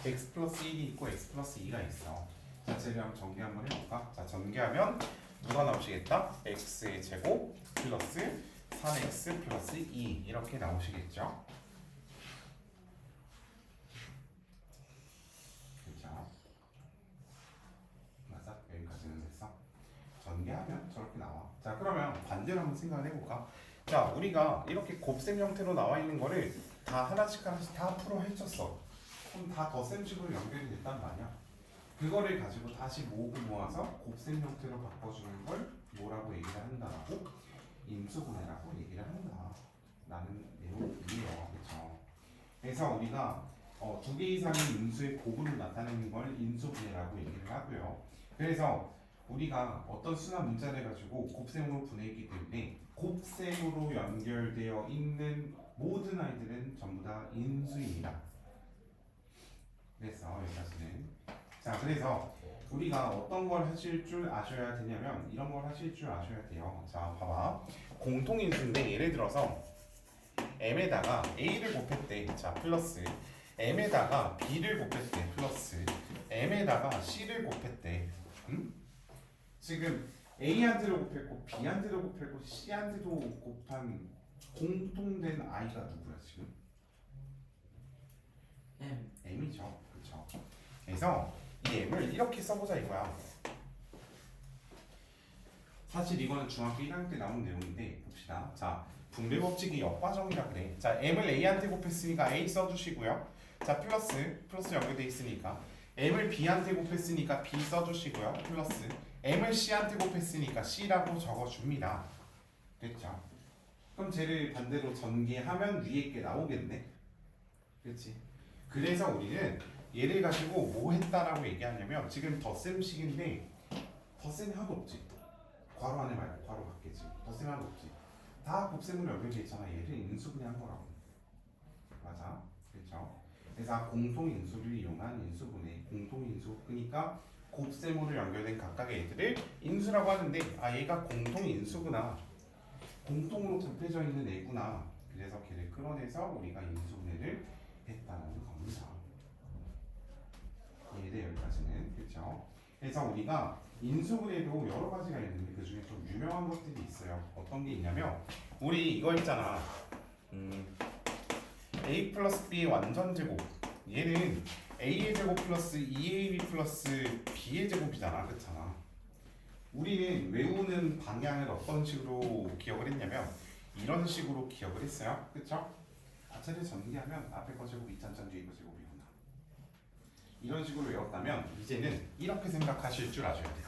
x 플러스 1이 있고 x 플러스 2가 있어. 자, 쟤를 한번 전개 한번 해볼까? 자, 전개하면 누가 나오시겠다? x의 제곱 플러스 3x 플러스 2 이렇게 나오시겠죠? 그렇죠? 맞아? 여기까지는 됐어. 전개하면 저렇게 나와. 자, 그러면 반대로 한번 생각을 해볼까? 자, 우리가 이렇게 곱셈 형태로 나와 있는 거를 다 하나씩 하나씩 다 풀어 헤쳤어. 그럼 다 덧셈식으로 연결이 됐단 말이야. 그거를 가지고 다시 모아서 곱셈 형태로 바꿔주는 걸 뭐라고 얘기를 한다라고? 인수분해라고 얘기를 한다 라는 내용이에요. 그렇죠? 그래서 우리가 두 개 이상의 인수의 곱으로 나타내는 걸 인수분해라고 얘기를 하고요. 그래서 우리가 어떤 수나 문자를 가지고 곱셈으로 분해했기 때문에 곱셈으로 연결되어 있는 모든 아이들은 전부 다 인수입니다. 그래서 여기까지는. 자, 그래서 우리가 어떤 걸 하실 줄 아셔야 되냐면 이런 걸 하실 줄 아셔야 돼요. 자, 봐봐. 공통인수인데 예를 들어서 m에다가 a를 곱했대. 자, 플러스 m에다가 b를 곱했대. 플러스 m에다가 c를 곱했대. 지금 a한테도 곱했고 b한테도 곱했고 c한테도 곱한 공통된 i가 누구야 지금? m이죠. 그렇죠? 그래서 이 m을 이렇게 써보자 이거야. 사실 이거는 중학교 1학년 때 나온 내용인데 봅시다. 자, 분배 법칙이 역과정이라 그래. 자, m을 a한테 곱했으니까 a 써주시고요. 자, 플러스 연결돼 있으니까 m을 b한테 곱했으니까 b 써주시고요. 플러스 m을 c한테 곱했으니까 c라고 적어줍니다. 됐죠? 그럼 쟤를 반대로 전개하면 위에 게 나오겠네. 그렇지? 그래서 우리는 얘를 가지고 뭐 했다라고 얘기하냐면 지금 덧셈식인데 덧셈이 하나도 없지. 괄호 안에 말고 괄호 밖에지. 덧셈이 하나도 없지. 다 곱셈으로 연결돼 있잖아. 얘를 인수분해한 거라고. 맞아. 그렇죠? 그래서 공통인수를 이용한 인수분해. 공통인수. 그러니까 곱셈으로 연결된 각각의 애들을 인수라고 하는데 아 얘가 공통인수구나. 공통으로 곱해져 있는 애구나. 그래서 걔를 끌어내서 우리가 인수분해를 했다는 겁니다. 이해돼 여기까지는. 그렇죠? 그래서 우리가 인수분해도 여러 가지가 있는데 그 중에 좀 유명한 것들이 있어요. 어떤 게 있냐면 우리 이거 있잖아. a 플러스 b의 완전 제곱. 얘는 a의 제곱 플러스 2ab 플러스 b의 제곱이잖아. 그렇잖아. 우리는 외우는 방향을 어떤 식으로 기억을 했냐면 이런 식으로 기억을 했어요. 그렇죠? 자체를 전개하면 앞에 거 제곱 2찬찬 뒤에 거 제곱이구나. 이런 식으로 외웠다면 이제는 이렇게 생각하실 줄 아셔야 돼요.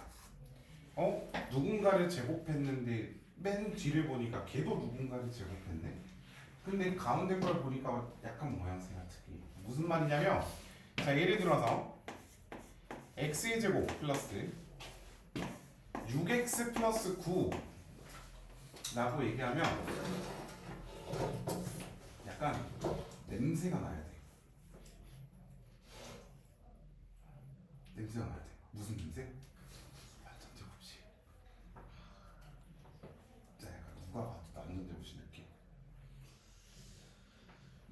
누군가를 제곱했는데 맨 뒤를 보니까 걔도 누군가를 제곱했네. 근데 가운데 걸 보니까 약간 모양새가 특이해. 무슨 말이냐면 자 예를 들어서 x의 제곱 플러스 6x 플러스 9 라고 얘기하면 약간 냄새가 나야 돼. 냄새가 나야 돼. 무슨 냄새? 완전 제곱식. 자, 약간 누가 봐도 완전 제곱식 느낌.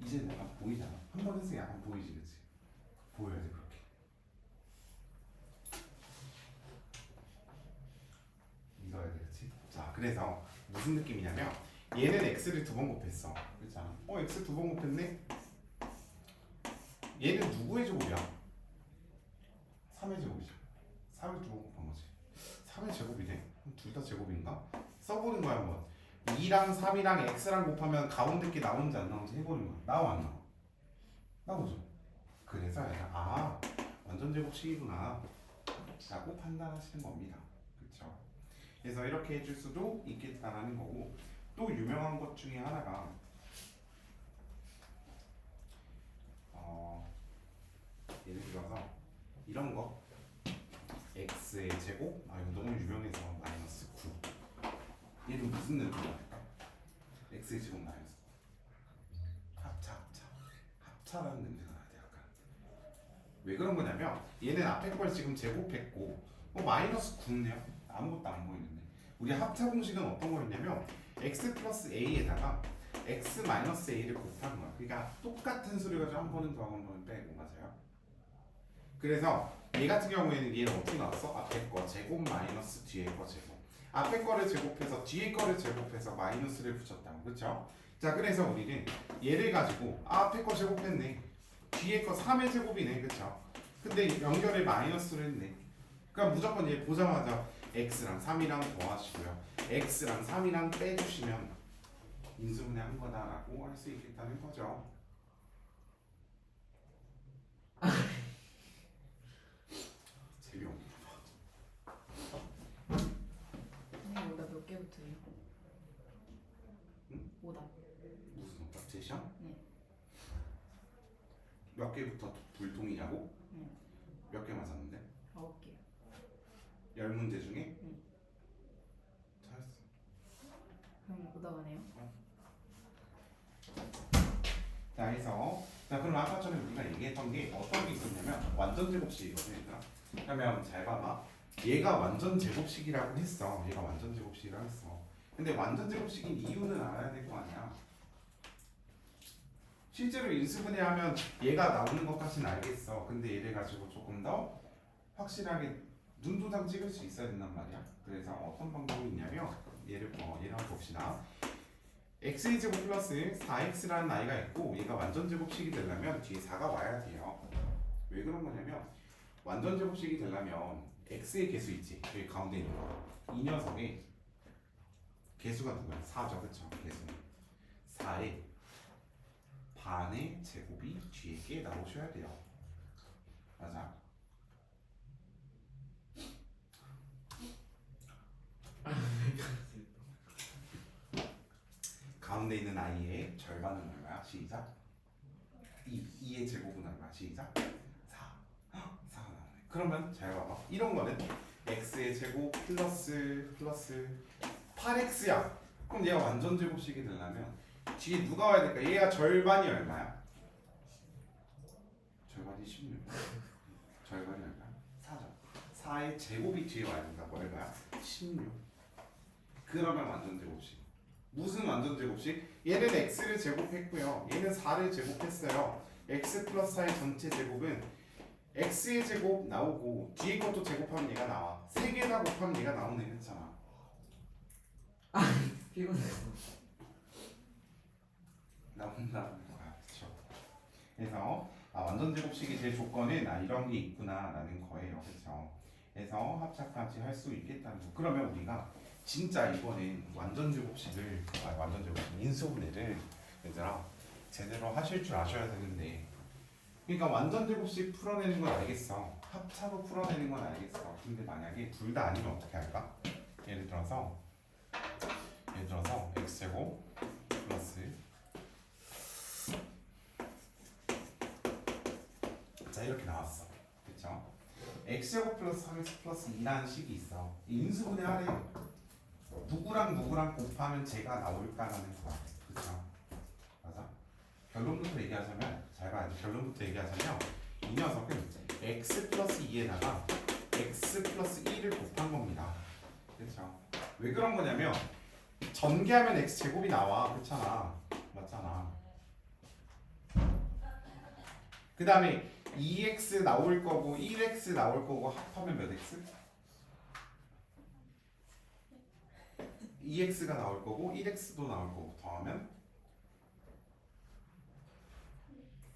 이제 약간 보이잖아. 한 번 해서 약간 보이지, 그치? 보여야 돼, 그렇게. 믿어야 돼, 그치? 자, 그래서 무슨 느낌이냐면 얘는 x를 두 번 곱했어. 그렇잖아. x 두 번 곱했네? 얘는 누구의 제곱이야? 3의 제곱이죠. 3을 두 번 곱한 거지. 3의 제곱이네? 둘 다 제곱인가? 써보는 거야 한번. 2랑 3이랑 x랑 곱하면 가운데 게 나오는지 안 나오는지 해보는 거야. 나와 안 나와? 나오죠. 그래서 얘가 완전 제곱식이구나 라고 판단하시는 겁니다. 그렇죠? 그래서 이렇게 해줄 수도 있겠다라는 거고 또 유명한 것 중에 하나가 예를 들어서 이런 거 x의 제곱 이거 너무 유명해서 마이너스 9 얘는 무슨 느낌이 날까? x의 제곱 마이너스 9 합차라는 냄새가 나야 돼. 약간 왜 그런 거냐면 얘는 앞에 걸 지금 제곱했고 마이너스 9인데요 아무것도 안 보이는데 우리 합차 공식은 어떤 거였냐면 x 플러스 a에다가 x 마이너스 a를 곱한 거야. 그러니까 똑같은 수를 가지고 한 번은 더하고 한 번은 빼고. 맞아요? 그래서 얘 같은 경우에는 얘는 어떻게 나왔어? 앞에 거 제곱 마이너스 뒤에 거 제곱. 앞에 거를 제곱해서 뒤에 거를 제곱해서 마이너스를 붙였다고. 그렇죠? 자, 그래서 우리는 얘를 가지고 앞에 거 제곱했네. 뒤에 거 3의 제곱이네. 그렇죠? 근데 연결에 마이너스를 했네. 그러니까 무조건 얘 보자마자 x랑 3이랑 더하시고요. x랑 3이랑 빼주시면 인수분해 한 거다라고 할 수 있겠다는 거죠. 재미없네. 선생님 오답 몇 개부터예요? 응? 오답. 무슨 오답 제시야? 네. 몇 개부터 불통이냐고? 네. 몇 개 맞았는데? 9개. 10문제 중에? 응. 잘했어. 그럼 오답 안 해요? 자, 해서 자, 그럼 아까 전에 우리가 얘기했던 게 어떤 게 있었냐면 완전 제곱식이거든, 얘들아. 그러면 잘 봐봐. 얘가 완전 제곱식이라고 했어. 얘가 완전 제곱식이라고 했어. 근데 완전 제곱식인 이유는 알아야 될 거 아니야. 실제로 인수분해하면 얘가 나오는 것까지는 알겠어. 근데 얘를 가지고 조금 더 확실하게 눈도장 찍을 수 있어야 된단 말이야. 그래서 어떤 방법이 있냐면 얘를 한번 봅시다. x의 제곱 플러스 4x라는 아이가 있고 얘가 완전 제곱식이 되려면 뒤에 4가 와야 돼요. 왜 그런 거냐면 완전 제곱식이 되려면 x의 개수 있지. 여기 가운데 있는 거. 이 녀석의 개수가 누구야? 4죠. 그쵸? 개수. 4의 반의 제곱이 뒤에 게 나오셔야 돼요. 맞아. 가운데 있는 i의 절반은 얼마야? 시작. 2의 제곱은 얼마야? 시작. 4. 4가 나오네. 그러면 잘 봐봐. 이런 거는 x의 제곱 플러스 8x야. 그럼 얘가 완전 제곱식이 되려면 뒤에 누가 와야 될까? 얘가 절반이 얼마야? 절반이 16. 절반이 얼마야? 4죠. 4의 제곱이 뒤에 와야 된다고. 얼마야? 16. 그러면 완전 제곱식. 무슨 완전 제곱식? 얘는 x를 제곱했고요. 얘는 4를 제곱했어요. x 플러스 4의 전체 제곱은 x의 제곱 나오고 뒤에 것도 제곱하면 얘가 나와. 3개 다 곱하면 얘가 나오네. 그렇잖아. 피곤해서. 나온다는 거야. 그렇죠? 그래서 완전 제곱식이 제 조건은 이런 게 있구나라는 거예요. 그렇죠? 그래서 합작까지 할 수 있겠다는 거. 그러면 우리가 진짜 이번엔 완전 제곱식을 완전 제곱식 인수분해를 얘들아 제대로 하실 줄 아셔야 되는데, 그러니까 완전 제곱식 풀어내는 건 알겠어. 합차로 풀어내는 건 알겠어. 근데 만약에 둘 다 아니면 어떻게 할까? 예를 들어서 x제곱 플러스, 자 이렇게 나왔어. 그쵸? x제곱 플러스 3x 플러스 2라는 식이 있어. 인수분해 하래. 누구랑 곱하면 제가 나올까라는 거야. 그쵸? 맞아? 결론부터 얘기하자면, 잘 봐야 돼. 결론부터 얘기하자면 이 녀석은 x 플러스 2에다가 x 플러스 1을 곱한 겁니다. 그쵸? 왜 그런 거냐면 전개하면 x 제곱이 나와. 그렇잖아. 맞잖아. 그 다음에 2x 나올 거고 1x 나올 거고 합하면 몇 x? 2x가 나올 거고 1x도 나올 거고 더하면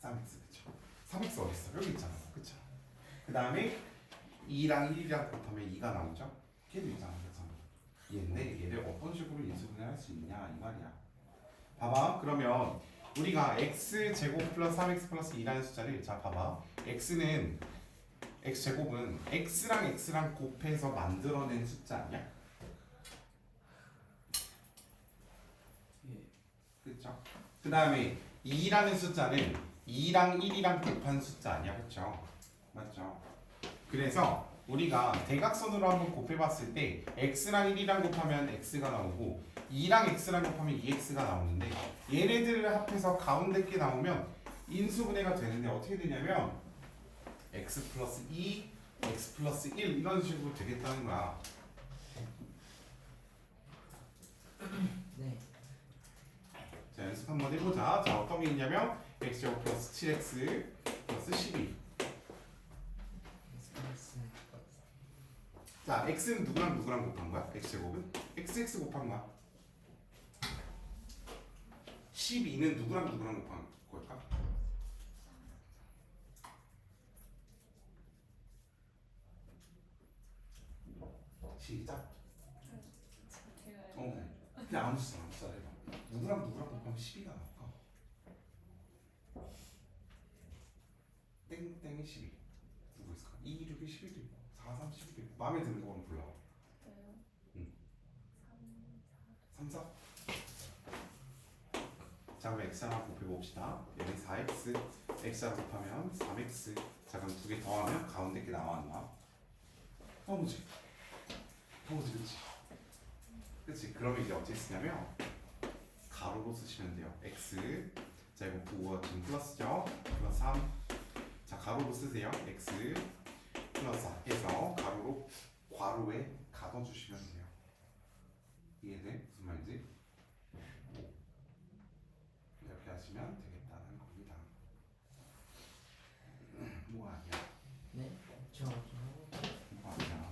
3x. 그쵸? 3x 어딨어? 여기 있잖아. 그쵸? 그 다음에 2랑 1이랑 곱하면 2가 나오죠? 걔도 있잖아. 그쵸? 얘인데 얘를 어떤 식으로 인수분해 할 수 있냐 이 말이야. 봐봐. 그러면 우리가 x 제곱 플러스 3x 플러스 2라는 숫자를, 자 봐봐. x는 x 제곱은 x랑 곱해서 만들어낸 숫자 아니야? 그렇죠? 그 다음에 2라는 숫자는 2랑 1이랑 곱한 숫자 아니야? 그렇죠? 맞죠? 그래서 우리가 대각선으로 한번 곱해봤을 때 x랑 1이랑 곱하면 x가 나오고 2랑 x랑 곱하면 2x가 나오는데 얘네들을 합해서 가운데 게 나오면 인수분해가 되는데 어떻게 되냐면 x 플러스 2, x 플러스 1 이런 식으로 되겠다는 거야. 네. 자, 연습 한번 해보자. 자, 어떤 게 있냐면 x제곱 플러스 7x 플러스 12. 자, x는 누구랑 누구랑 곱한 거야? x제곱은 xx 곱한 거야. 12는 누구랑 누구랑 곱한 걸까? 시작. 그냥 아무 짓 해봐. 누구랑 누구랑 곱하면 12가 나올까? 땡땡이 12. 누구 있을까? 2, 6이 11도 있고 4, 3, 11도 있고 마음에 드는 거 한번 골라봐. 3, 4. 자, 그럼 x랑 곱해봅시다. 여기 4x, x랑 곱하면 3x. 자, 그럼 두 개 더하면 가운데 게 나와 안 나와? 나오지. 그치? 그치? 그러면 이제 어떻게 쓰냐면 가로로 쓰시면 돼요. x. 자, 이거 부호가 지금 플러스죠? 플러스 3. 자, 가로로 쓰세요. x 플러스 4 해서 가로로 괄호에 가둬주시면 돼요. 이해돼? 무슨 말인지? 이렇게 하시면 되겠다는 겁니다. 뭐 아니야? 네. 뭐 아니야?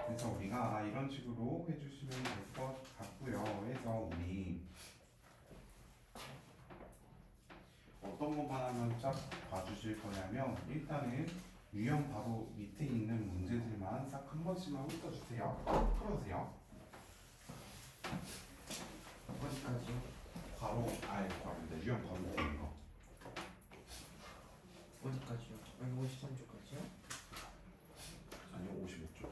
그래서 우리가 이런 식으로 해주시면 될 것 같고요. 해서 우리 어떤 것만 하면 쫙 봐주실 거냐면 일단은 유형 바로 밑에 있는 문제들만 싹 한 번씩만 훑어주세요. 풀어주세요. 어디까지요? 괄호 괄호인데 유형 바로 밑에 있는 거. 어디까지요? 53조까지요? 아니요 55쪽.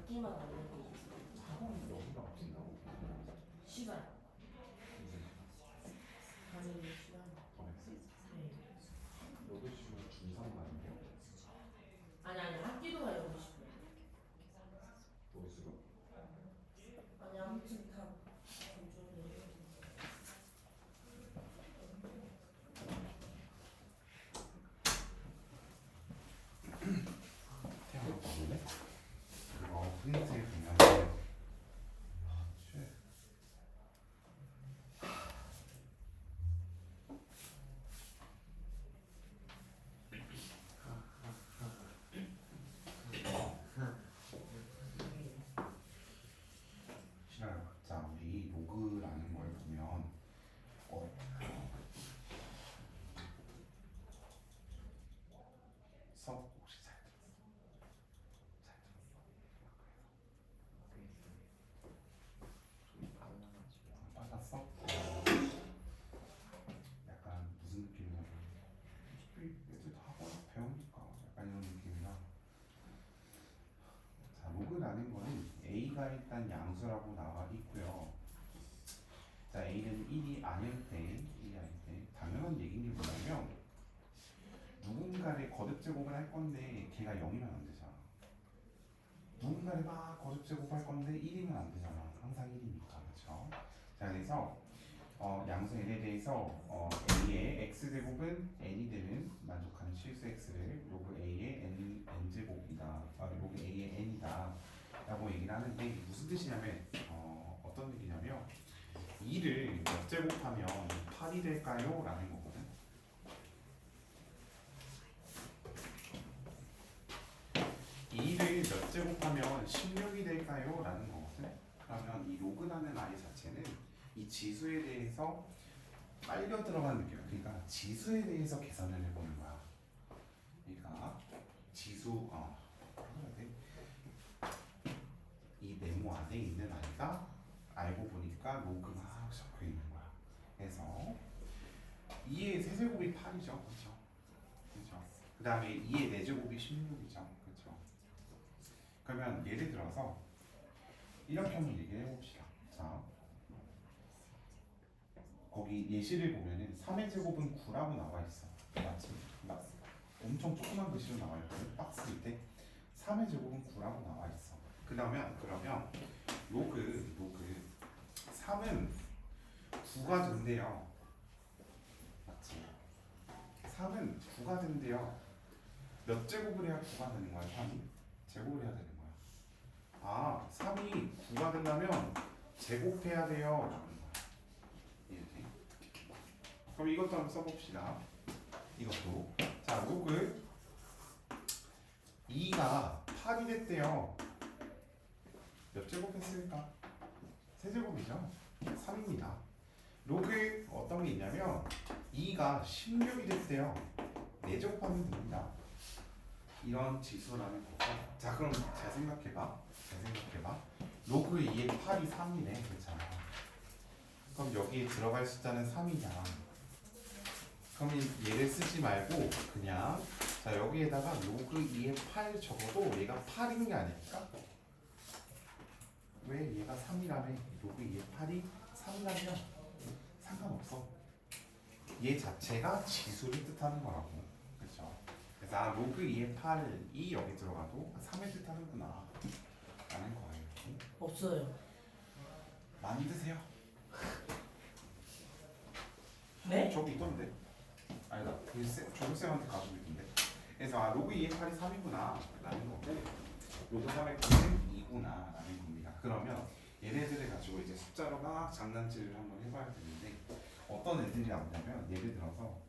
받기만 하는 게 있어요. 학원 여기가 없진다고. 시간. 무슨 다니는 시간. 더했어? 네. 8시면 중3가 아니에요? 아니 학기도 가요 50분. 보이스로? 아니 아무튼 다 전종이. 태양을 봐볼래? 프린트에 보면 쉣. 싫어요. 자, 우리 로그라는 걸 보면 수업 혹시 잘 들었어? 잘 좀 빨라가지고. 들었어? 빨랐어? 약간 무슨 느낌이냐면 어차피 애들 다 하거나 배우니까 약간 이런 느낌이라. 자, 로그라는 거는 A가 일단 양수라고 나와 있고요. 자, A는 1이 아닐 때 당연한 얘기인 게 뭐냐면 누군가를 거듭 제곱을 할 건데 걔가 0이면 안 되잖아. 누군가를 막 거듭 제곱할 건데 1이면 안 되잖아. 항상 1이니까. 그렇죠? 자, 그래서 양수 n에 대해서 a의 x 제곱은 n이 되는 만족하는 실수 x를 로그 a의 n 제곱이다. 로그 a의 n이다라고 얘기를 하는데 이게 무슨 뜻이냐면 어떤 얘기냐면 2를 몇 제곱하면 8이 될까요? 라는 거거든. 2를 몇 제곱하면 16이 될까요? 라는 거거든. 그러면 이 로그라는 아이 자체는 이 지수에 대해서 빨려 들어간 느낌. 그러니까 지수에 대해서 계산을 해보는 거야. 그러니까 지수 이 네모 안에 있는 아이가 알고 보니까 로그가 막 적혀 있는 거야. 그래서 2의 세제곱이 8이죠. 그렇죠? 그렇죠? 그 다음에 2의 4제곱이 16이죠. 그렇죠? 그러면 예를 들어서 이렇게 한번 얘기를 해봅시다. 자, 거기 예시를 보면은 3의 제곱은 9라고 나와 있어. 맞지? 엄청 조그만 글씨로 나와 있거든. 박스 밑에 3의 제곱은 9라고 나와 있어. 그러면 로그 3은 9가 된대요. 맞지? 3은 9가 된대요. 몇 제곱을 해야 9가 되는 거야? 3이? 제곱을 해야 되는 거야. 아, 3이 9가 된다면 제곱해야 돼요. 이렇게. 그럼 이것도 한번 써봅시다. 이것도. 자, 로그 2가 8이 됐대요. 몇 제곱 했을까? 세제곱이죠. 3입니다. 로그 어떤 게 있냐면 2가 16이 됐대요. 4제곱하면 됩니다. 이런 지수라는 거고. 자, 그럼 잘 생각해봐. 로그 2의 8이 3이네. 그렇잖아. 그럼 여기에 들어갈 숫자는 3이잖아. 그럼 얘를 쓰지 말고 그냥 자 여기에다가 로그 2의 8 적어도 얘가 8인 게 아닐까? 왜 얘가 3이라며? 로그 2의 8이 3이라면 상관없어. 얘 자체가 지수를 뜻하는 거라고. 그렇죠? 그래서 로그 2의 8이 여기 들어가도 3을 뜻하는구나 라는 거예요. 없어요. 만드세요. 네? 저기 있던데. 아니다. 조교쌤한테 가지고 있던데. 그래서 로그 2의 8이 3이구나 라는 거고 로그 3의 9는 2구나 라는 겁니다. 그러면 얘네들을 가지고 이제 숫자로 막 장난질을 한번 해봐야 되는데 어떤 애들이 나오냐면 예를 들어서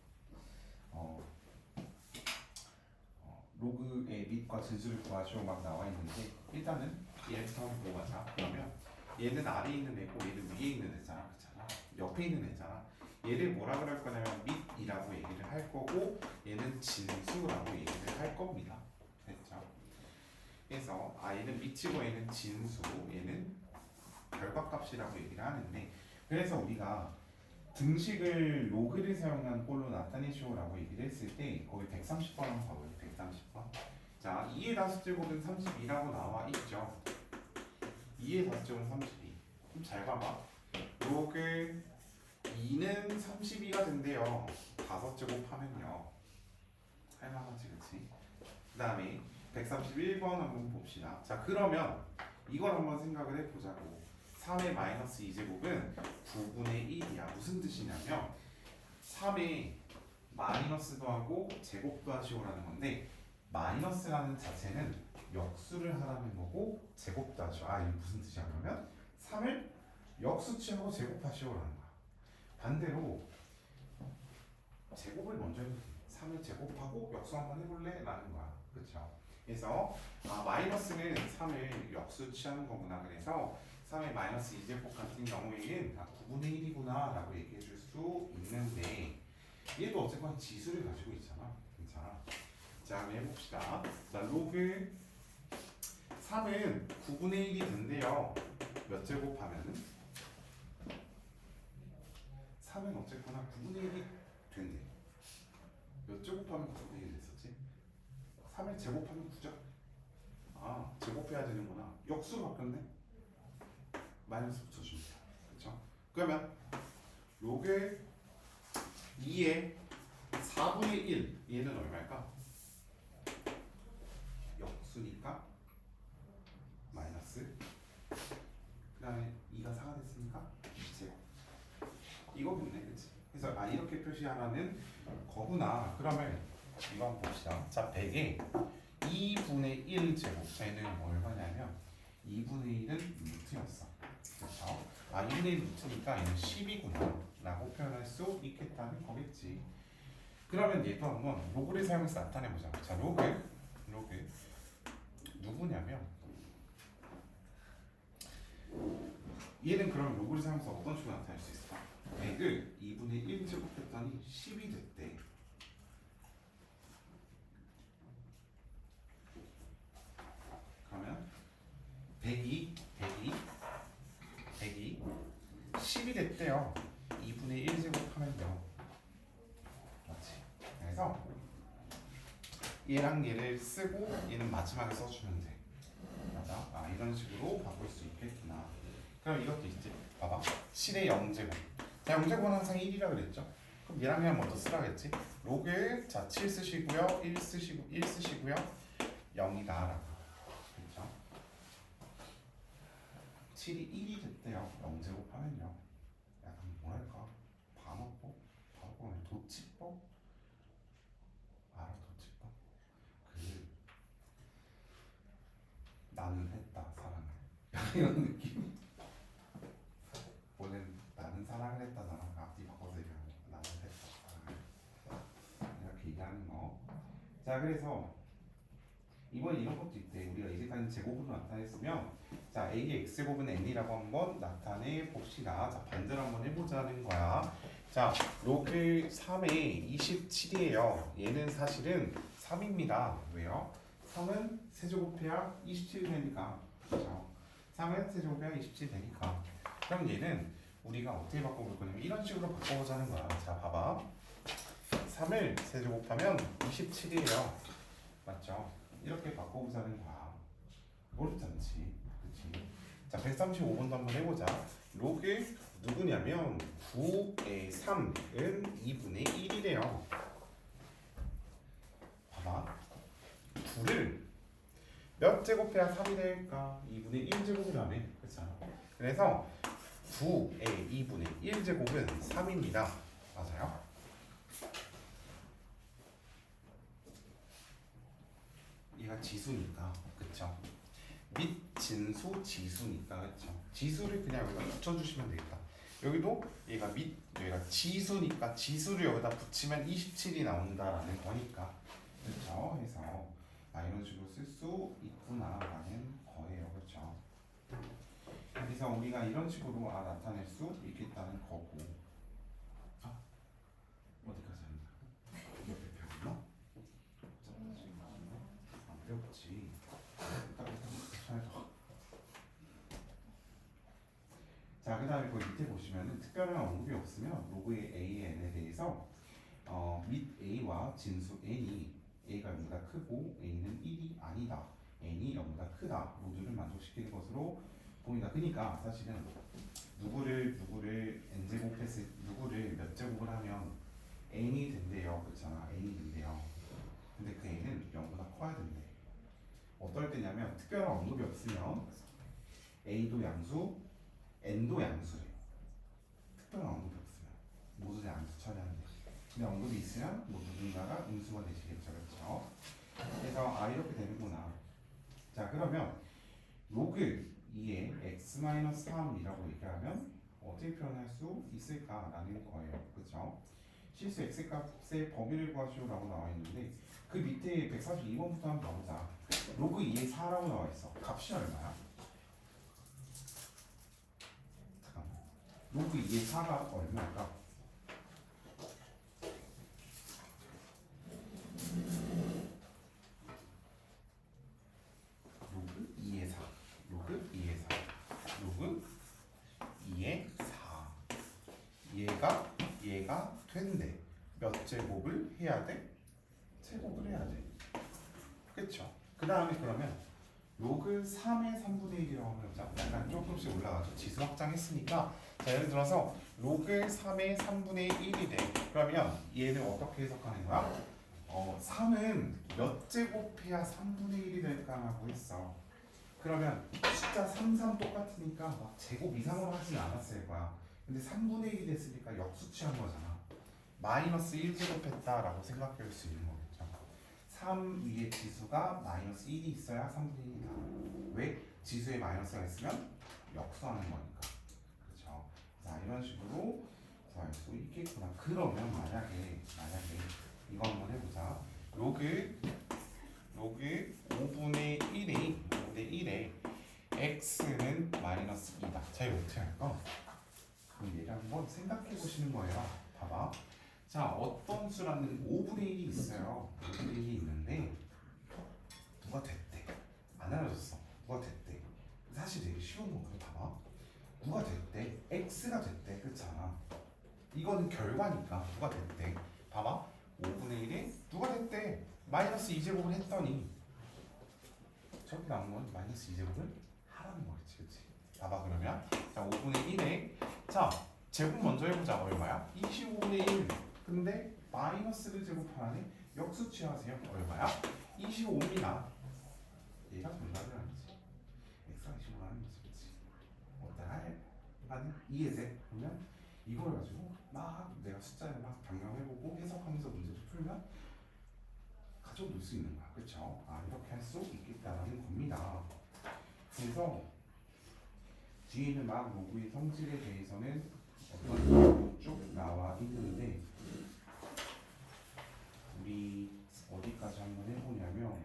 로그의 밑과 진수를 구하시오 막 나와 있는데 일단은 얘부터 한번 보고 가자. 그러면 얘는 아래에 있는 애고 얘는 위에 있는 애잖아. 그렇잖아. 옆에 있는 애잖아. 얘를 뭐라 그럴 거냐면 밑이라고 얘기를 할 거고 얘는 진수라고 얘기를 할 겁니다. 됐죠? 그래서 얘는 밑이고 얘는 진수, 얘는 결과값이라고 얘기를 하는데 그래서 우리가 등식을 로그를 사용한 꼴로 나타내시오라고 얘기를 했을 때 거기 130번 한번 봐봐요. 130번. 자, 2의 다수제곱은 32라고 나와 있죠. 2의 4제곱 32. 좀 잘 봐봐. 로그 2는 32가 된대요. 5제곱 하면요. 할만하지, 그치? 그 다음에 131번 한번 봅시다. 자, 그러면 이걸 한번 생각을 해보자고. 3의 마이너스 2제곱은 9분의 1이야. 무슨 뜻이냐면 3의 마이너스도 하고 제곱도 하시오라는 건데, 마이너스라는 자체는 역수를 하라는 거고 제곱도 하시오. 아, 이게 무슨 뜻이야 그러면? 3을 역수치하고 제곱하시오라는 거야. 반대로 제곱을 먼저 해도 돼. 3을 제곱하고 역수 한번 해볼래? 라는 거야. 그쵸? 그래서 마이너스는 3을 역수치하는 거구나. 그래서 3의 마이너스 2제곱 같은 경우에는 9분의 1이구나 라고 얘기해 줄 수 있는데, 얘도 어쨌건 지수를 가지고 있잖아. 괜찮아. 자, 한번 해봅시다. 자, 로그 3은 9분의 1이 된대요. 몇 제곱 하면은? 3은 어쨌거나 9분의 1이 된대. 몇 제곱하면 9분의 1이 됐었지? 3을 제곱하면 9죠? 아, 제곱해야 되는구나. 역수로 바뀌었네? 마이너스 붙여주면 돼. 그쵸? 그러면 로그 2의 4분의 1, 얘는 얼마일까? 역수니까 마이너스, 그 다음에 2가 4가 됐으니까 제곱. 이거겠네, 그치? 그래서 이렇게 표시하라는 거구나. 그러면 이거 한번 봅시다. 자, 100에 2분의 1 제곱. 쟤는 얼마냐면 2분의 1은 루트였어. 그렇죠? 2분의 1 루트니까 얘는 10이구나 라고 표현할 수 있겠다는 거겠지. 그러면 얘도 한번 로그를 사용해서 나타내보자. 자, 로그 누구냐면, 얘는 그럼 로그를 사용해서 어떤 식으로 나타낼 수 있을까? 100을 2분의 1 제곱했더니 10이 됐대. 그러면 100이 10이 됐대요. 2분의 1 제곱하면요. 맞지? 그래서 얘랑 얘를 쓰고 얘는 마지막에 써주면 돼. 맞아? 이런 식으로 바꿀 수 있겠구나. 그럼 이것도 있지. 봐봐. 7의 0제곱. 자, 0제곱은 항상 1이라 그랬죠? 그럼 얘랑 그냥 먼저 쓰라겠지? 로그, 자, 7 쓰시고요. 1 쓰시고요. 0이다 라고. 그렇죠? 7이 1이 됐대요. 0제곱 하면요. 약간 뭐랄까? 반어법? 반어법? 도치법? 알아, 도치법? 나는 했다, 사랑을. 이런 느낌. 원래 나는 사랑을 했다, 나랑 앞뒤 바꿔서 얘기하는 거. 나는 했다, 사랑을. 이렇게 얘기하는 거. 자, 그래서 이번 이런 것도 있대. 우리가 이제까지 제곱으로 나타냈으면, 자, A의 x제곱은 n이라고 한번 나타내 봅시다. 자, 반대로 한번 해보자는 거야. 자, 로그 3의 27이에요. 얘는 사실은 3입니다. 왜요? 3은 세제곱해야 27이 되니까. 그렇죠? 3은 세제곱해야 27이 되니까. 그럼 얘는 우리가 어떻게 바꿔볼 거냐면 이런 식으로 바꿔보자는 거야. 자, 봐봐. 3을 세제곱하면 27이에요. 맞죠? 이렇게 바꿔보자는 거야. 어렵지 않지? 그치? 자, 135번도 한번 해보자. 로그 누구냐면 9의 3은 2분의 1이래요. 봐봐. 9를 몇 제곱해야 3이 될까? 2분의 1제곱을 하네. 그렇잖아. 그래서 9의 2분의 1제곱은 3입니다. 맞아요? 얘가 지수니까. 그쵸? 및 진수 지수니까. 그쵸? 지수를 그냥 여기다 붙여주시면 되겠다. 여기도 얘가 여기가 지수니까 지수를 여기다 붙이면 27이 나온다라는 거니까. 그렇죠? 해서 이런 식으로 쓸 수 있구나라는 거예요. 그렇죠? 그래서 우리가 이런 식으로 나타낼 수 있겠다는 거고. 어디까지 했나? 옆에 배웠나? 안 배웠지. 자, 그 다음에 그 밑에 보시면은 특별한 언급이 없으면 로그의 A의 N에 대해서 및 A와 진수 N이 A가 0보다 크고 A는 1이 아니다. N이 0보다 크다. 모두를 만족시키는 것으로 보인다. 그러니까 사실은 누구를 n제곱했을 누구를 몇 제곱을 하면 n이 된대요. 그렇잖아. n이 된대요. 근데 그 n은 0보다 커야 된대. 어떨 때냐면 특별한 언급이 없으면 a도 양수, n도 양수래. 특별한 언급이 없으면 모두 다 양수 처리하는데. 근데 언급이 있으면 뭐 누군가가 음수가 되시겠죠. 그렇죠? 그래서 이렇게 되는구나. 자 그러면 로그 2의 x-3이라고 얘기하면 어떻게 표현할 수 있을까라는 거예요. 그렇죠? 실수 x값의 범위를 구하시오라고 나와 있는데 그 밑에 142번부터 한번 봐보자. 로그 2의 4라고 나와 있어. 값이 얼마야? 잠깐만. 로그 2의 4가 얼마일까? 로그 2의 4. 로그 2의 4. 로그 2의 4. 얘가 된대. 몇 제곱을 해야 돼? 제곱을 해야 돼. 그쵸? 그 다음에 그러면 로그 3의 3분의 1이라고 하면 약간 조금씩 올라가죠. 지수 확장했으니까 자 예를 들어서 로그 3의 3분의 1이 돼. 그러면 얘는 어떻게 해석하는 거야? 3은 몇 제곱해야 3분의 1이 될까라고 했어. 그러면 숫자 3, 3 똑같으니까 막 제곱 이상으로 하진 않았을 거야. 근데 3분의 1이 됐으니까 역수치한 거잖아. 마이너스 1제곱했다라고 생각할 수 있는 거겠죠. 3 위에 지수가 마이너스 1이 있어야 3분의 1이다. 왜? 지수에 마이너스가 있으면 역수하는 거니까. 그렇죠. 자 이런 식으로 구할 수 있겠구나. 그러면 만약에 이거 한번 해보자. 로그 5분의 1에 x는 마이너스 2다. 자 이거 어떻게 할까? 그럼 얘를 한번 생각해 보시는 거예요. 봐봐. 자 어떤 수라는 5분의 1이 있어요. 5분의 1이 있는데 누가 됐대. 안 알려줬어. 누가 됐대. 사실 되게 쉬운 거거든. 봐봐. 누가 됐대. x가 됐대. 그렇잖아. 이거는 결과니까 누가 됐대. 봐봐. 5분의 1에 누가 됐대. 마이너스 2제곱을 했더니 저기 나온 건 마이너스 2제곱을 하라는 거겠지. 그치? 봐봐 그러면 자 5분의 1에 자 제곱 먼저 해보자. 얼마야? 25분의 1. 근데 마이너스를 제곱하네. 역수 취하세요. 얼마야? 25입니다. 얘가 정답을 아니지. x가 25라는 거지. 그치? 하는 이해돼? 그러면 이걸 가지고 막 내가 숫자를 막 변경해보고 해석하면서 문제를 풀면 가지고 놀 수 있는 거야. 그쵸? 이렇게 할 수 있겠다라는 겁니다. 그래서 뒤에는 막 로그의 성질에 대해서는 어떤 쭉 나와 있는데 우리 어디까지 한번 해보냐면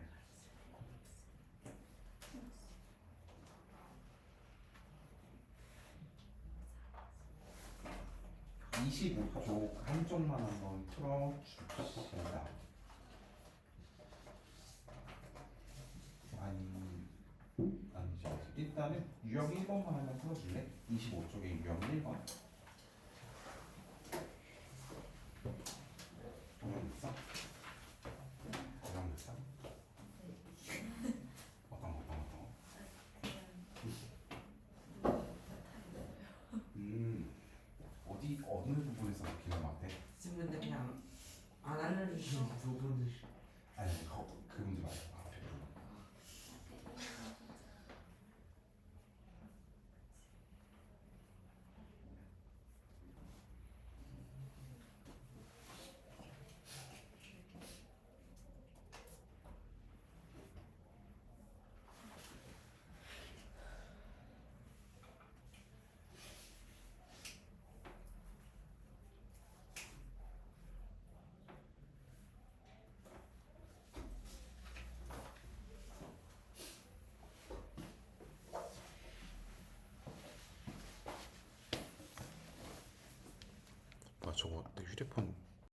25쪽 한쪽만 한번 풀어줍시다. 아니죠. 일단은 유형 1번만 하면 풀어줄래? 25쪽에 유형 1번. 유형 있어? 유형 있어? 어떤 거? 어느 부분에서 기가 막대? 쌤근데 그냥 안 알려주시는 부분들. 아니 그 문제 말고 앞에. 저거 내 휴대폰